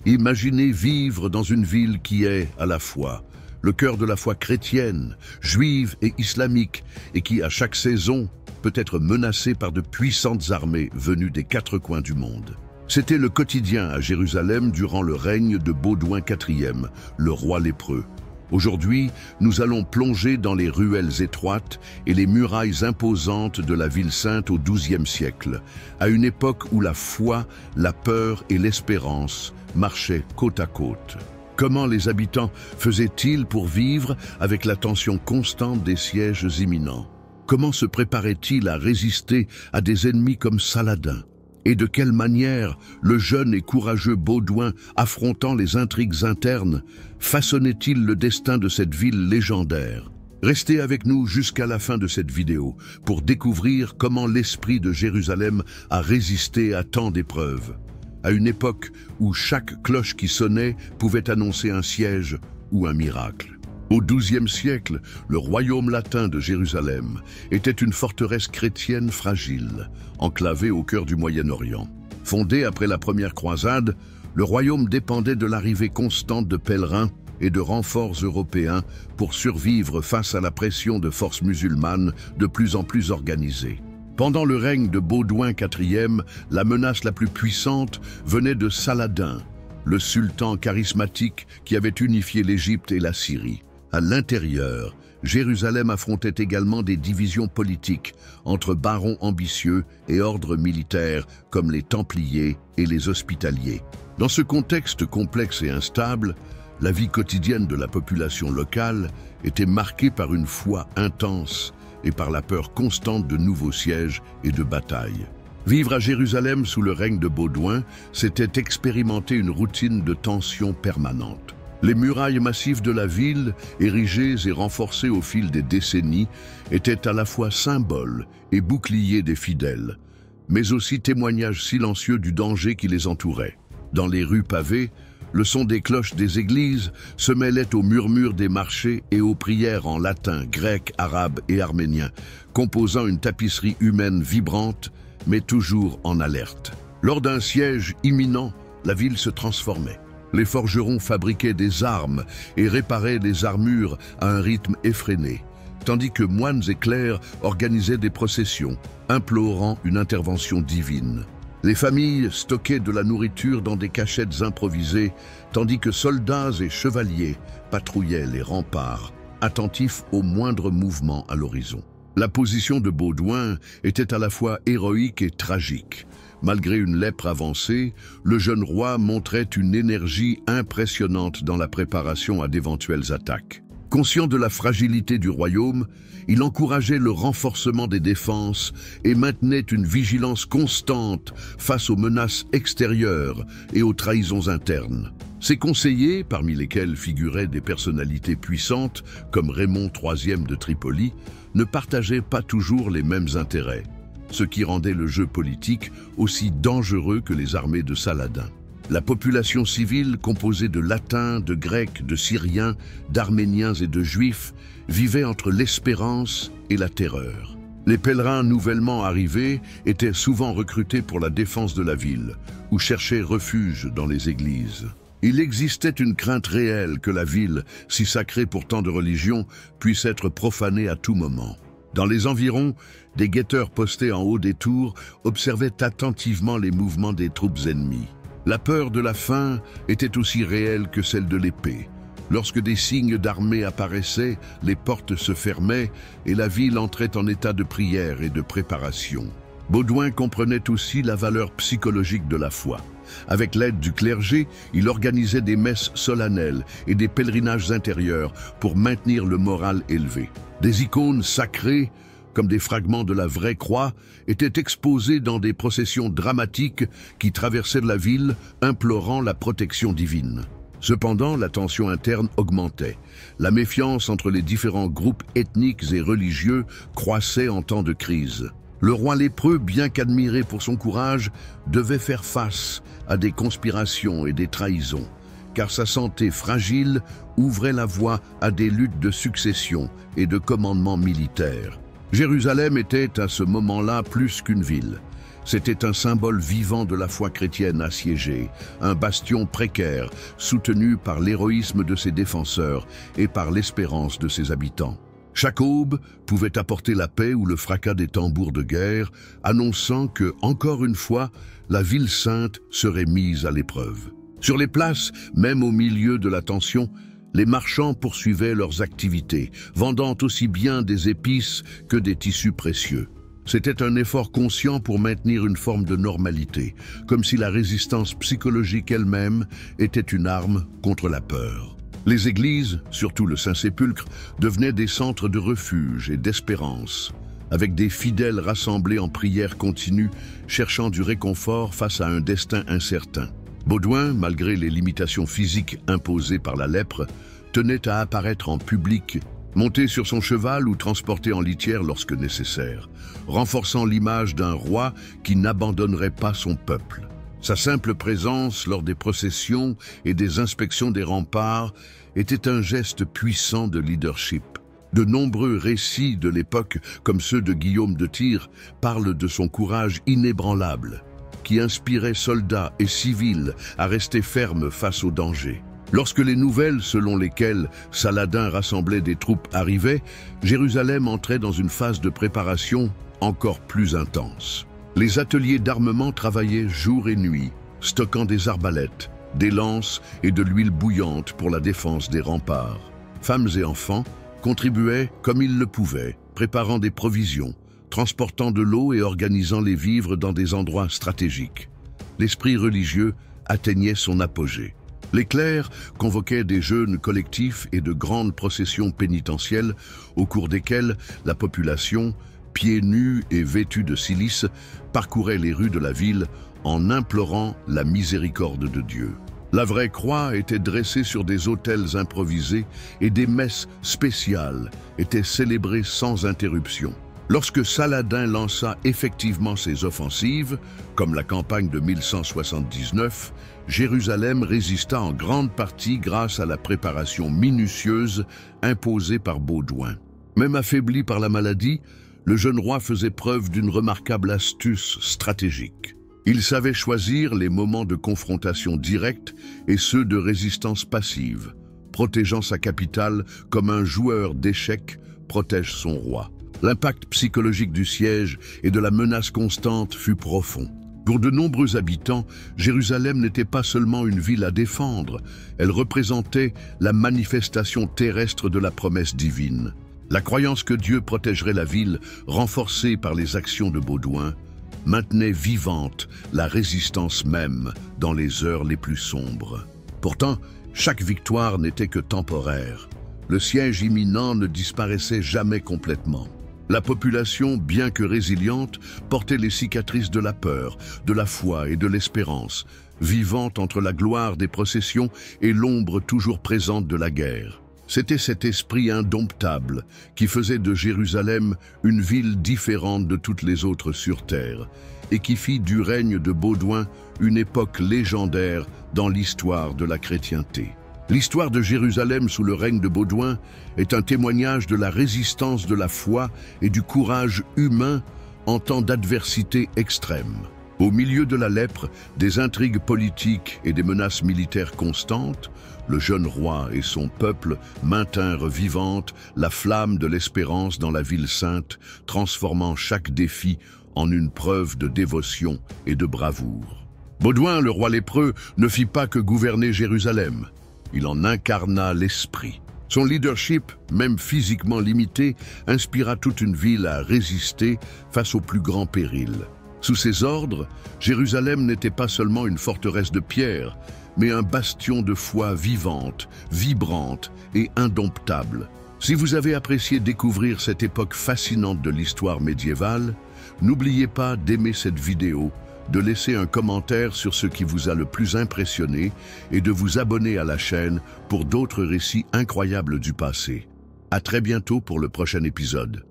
Imaginez vivre dans une ville qui est, à la fois, le cœur de la foi chrétienne, juive et islamique, et qui, à chaque saison, peut être menacée par de puissantes armées venues des quatre coins du monde. C'était le quotidien à Jérusalem durant le règne de Baudouin IV, le roi lépreux. Aujourd'hui, nous allons plonger dans les ruelles étroites et les murailles imposantes de la ville sainte au XIIe siècle, à une époque où la foi, la peur et l'espérance marchaient côte à côte. Comment les habitants faisaient-ils pour vivre avec la tension constante des sièges imminents? Comment se préparaient-ils à résister à des ennemis comme Saladin? Et de quelle manière le jeune et courageux Baudouin, affrontant les intrigues internes, façonnait-il le destin de cette ville légendaire? Restez avec nous jusqu'à la fin de cette vidéo pour découvrir comment l'esprit de Jérusalem a résisté à tant d'épreuves. À une époque où chaque cloche qui sonnait pouvait annoncer un siège ou un miracle. Au XIIe siècle, le royaume latin de Jérusalem était une forteresse chrétienne fragile, enclavée au cœur du Moyen-Orient. Fondé après la première croisade, le royaume dépendait de l'arrivée constante de pèlerins et de renforts européens pour survivre face à la pression de forces musulmanes de plus en plus organisées. Pendant le règne de Baudouin IV, la menace la plus puissante venait de Saladin, le sultan charismatique qui avait unifié l'Égypte et la Syrie. À l'intérieur, Jérusalem affrontait également des divisions politiques entre barons ambitieux et ordres militaires comme les Templiers et les Hospitaliers. Dans ce contexte complexe et instable, la vie quotidienne de la population locale était marquée par une foi intense et par la peur constante de nouveaux sièges et de batailles. Vivre à Jérusalem sous le règne de Baudouin, c'était expérimenter une routine de tension permanente. Les murailles massives de la ville, érigées et renforcées au fil des décennies, étaient à la fois symboles et boucliers des fidèles, mais aussi témoignages silencieux du danger qui les entourait. Dans les rues pavées, le son des cloches des églises se mêlait au murmure des marchés et aux prières en latin, grec, arabe et arménien, composant une tapisserie humaine vibrante, mais toujours en alerte. Lors d'un siège imminent, la ville se transformait. Les forgerons fabriquaient des armes et réparaient des armures à un rythme effréné, tandis que moines et clercs organisaient des processions, implorant une intervention divine. Les familles stockaient de la nourriture dans des cachettes improvisées, tandis que soldats et chevaliers patrouillaient les remparts, attentifs aux moindres mouvements à l'horizon. La position de Baudouin était à la fois héroïque et tragique. Malgré une lèpre avancée, le jeune roi montrait une énergie impressionnante dans la préparation à d'éventuelles attaques. Conscient de la fragilité du royaume, il encourageait le renforcement des défenses et maintenait une vigilance constante face aux menaces extérieures et aux trahisons internes. Ses conseillers, parmi lesquels figuraient des personnalités puissantes comme Raymond III de Tripoli, ne partageaient pas toujours les mêmes intérêts, ce qui rendait le jeu politique aussi dangereux que les armées de Saladin. La population civile, composée de latins, de grecs, de syriens, d'arméniens et de juifs, vivait entre l'espérance et la terreur. Les pèlerins nouvellement arrivés étaient souvent recrutés pour la défense de la ville, ou cherchaient refuge dans les églises. Il existait une crainte réelle que la ville, si sacrée pour tant de religions, puisse être profanée à tout moment. Dans les environs, des guetteurs postés en haut des tours observaient attentivement les mouvements des troupes ennemies. La peur de la faim était aussi réelle que celle de l'épée. Lorsque des signes d'armée apparaissaient, les portes se fermaient et la ville entrait en état de prière et de préparation. Baudouin comprenait aussi la valeur psychologique de la foi. Avec l'aide du clergé, il organisait des messes solennelles et des pèlerinages intérieurs pour maintenir le moral élevé. Des icônes sacrées, comme des fragments de la vraie croix, étaient exposés dans des processions dramatiques qui traversaient la ville, implorant la protection divine. Cependant, la tension interne augmentait. La méfiance entre les différents groupes ethniques et religieux croissait en temps de crise. Le roi lépreux, bien qu'admiré pour son courage, devait faire face à des conspirations et des trahisons, car sa santé fragile ouvrait la voie à des luttes de succession et de commandement militaire. Jérusalem était à ce moment-là plus qu'une ville. C'était un symbole vivant de la foi chrétienne assiégée, un bastion précaire, soutenu par l'héroïsme de ses défenseurs et par l'espérance de ses habitants. Chaque aube pouvait apporter la paix ou le fracas des tambours de guerre, annonçant que, encore une fois, la ville sainte serait mise à l'épreuve. Sur les places, même au milieu de la tension, les marchands poursuivaient leurs activités, vendant aussi bien des épices que des tissus précieux. C'était un effort conscient pour maintenir une forme de normalité, comme si la résistance psychologique elle-même était une arme contre la peur. Les églises, surtout le Saint-Sépulcre, devenaient des centres de refuge et d'espérance, avec des fidèles rassemblés en prière continue, cherchant du réconfort face à un destin incertain. Baudouin, malgré les limitations physiques imposées par la lèpre, tenait à apparaître en public, monté sur son cheval ou transporté en litière lorsque nécessaire, renforçant l'image d'un roi qui n'abandonnerait pas son peuple. Sa simple présence lors des processions et des inspections des remparts était un geste puissant de leadership. De nombreux récits de l'époque, comme ceux de Guillaume de Tyr, parlent de son courage inébranlable, qui inspirait soldats et civils à rester fermes face aux dangers. Lorsque les nouvelles selon lesquelles Saladin rassemblait des troupes arrivaient, Jérusalem entrait dans une phase de préparation encore plus intense. Les ateliers d'armement travaillaient jour et nuit, stockant des arbalètes, des lances et de l'huile bouillante pour la défense des remparts. Femmes et enfants contribuaient comme ils le pouvaient, préparant des provisions, transportant de l'eau et organisant les vivres dans des endroits stratégiques. L'esprit religieux atteignait son apogée. Les clercs convoquaient des jeûnes collectifs et de grandes processions pénitentielles au cours desquelles la population, pieds nus et vêtus de cilice, parcourait les rues de la ville en implorant la miséricorde de Dieu. La vraie croix était dressée sur des autels improvisés et des messes spéciales étaient célébrées sans interruption. Lorsque Saladin lança effectivement ses offensives, comme la campagne de 1179, Jérusalem résista en grande partie grâce à la préparation minutieuse imposée par Baudouin. Même affaibli par la maladie, le jeune roi faisait preuve d'une remarquable astuce stratégique. Il savait choisir les moments de confrontation directe et ceux de résistance passive, protégeant sa capitale comme un joueur d'échecs protège son roi. L'impact psychologique du siège et de la menace constante fut profond. Pour de nombreux habitants, Jérusalem n'était pas seulement une ville à défendre, elle représentait la manifestation terrestre de la promesse divine. La croyance que Dieu protégerait la ville, renforcée par les actions de Baudouin, maintenait vivante la résistance même dans les heures les plus sombres. Pourtant, chaque victoire n'était que temporaire. Le siège imminent ne disparaissait jamais complètement. La population, bien que résiliente, portait les cicatrices de la peur, de la foi et de l'espérance, vivant entre la gloire des processions et l'ombre toujours présente de la guerre. C'était cet esprit indomptable qui faisait de Jérusalem une ville différente de toutes les autres sur terre et qui fit du règne de Baudouin une époque légendaire dans l'histoire de la chrétienté. L'histoire de Jérusalem sous le règne de Baudouin est un témoignage de la résistance de la foi et du courage humain en temps d'adversité extrême. Au milieu de la lèpre, des intrigues politiques et des menaces militaires constantes, le jeune roi et son peuple maintinrent vivante la flamme de l'espérance dans la ville sainte, transformant chaque défi en une preuve de dévotion et de bravoure. Baudouin, le roi lépreux, ne fit pas que gouverner Jérusalem. Il en incarna l'esprit. Son leadership, même physiquement limité, inspira toute une ville à résister face aux plus grands périls. Sous ses ordres, Jérusalem n'était pas seulement une forteresse de pierre, mais un bastion de foi vivante, vibrante et indomptable. Si vous avez apprécié découvrir cette époque fascinante de l'histoire médiévale, n'oubliez pas d'aimer cette vidéo, de laisser un commentaire sur ce qui vous a le plus impressionné et de vous abonner à la chaîne pour d'autres récits incroyables du passé. À très bientôt pour le prochain épisode.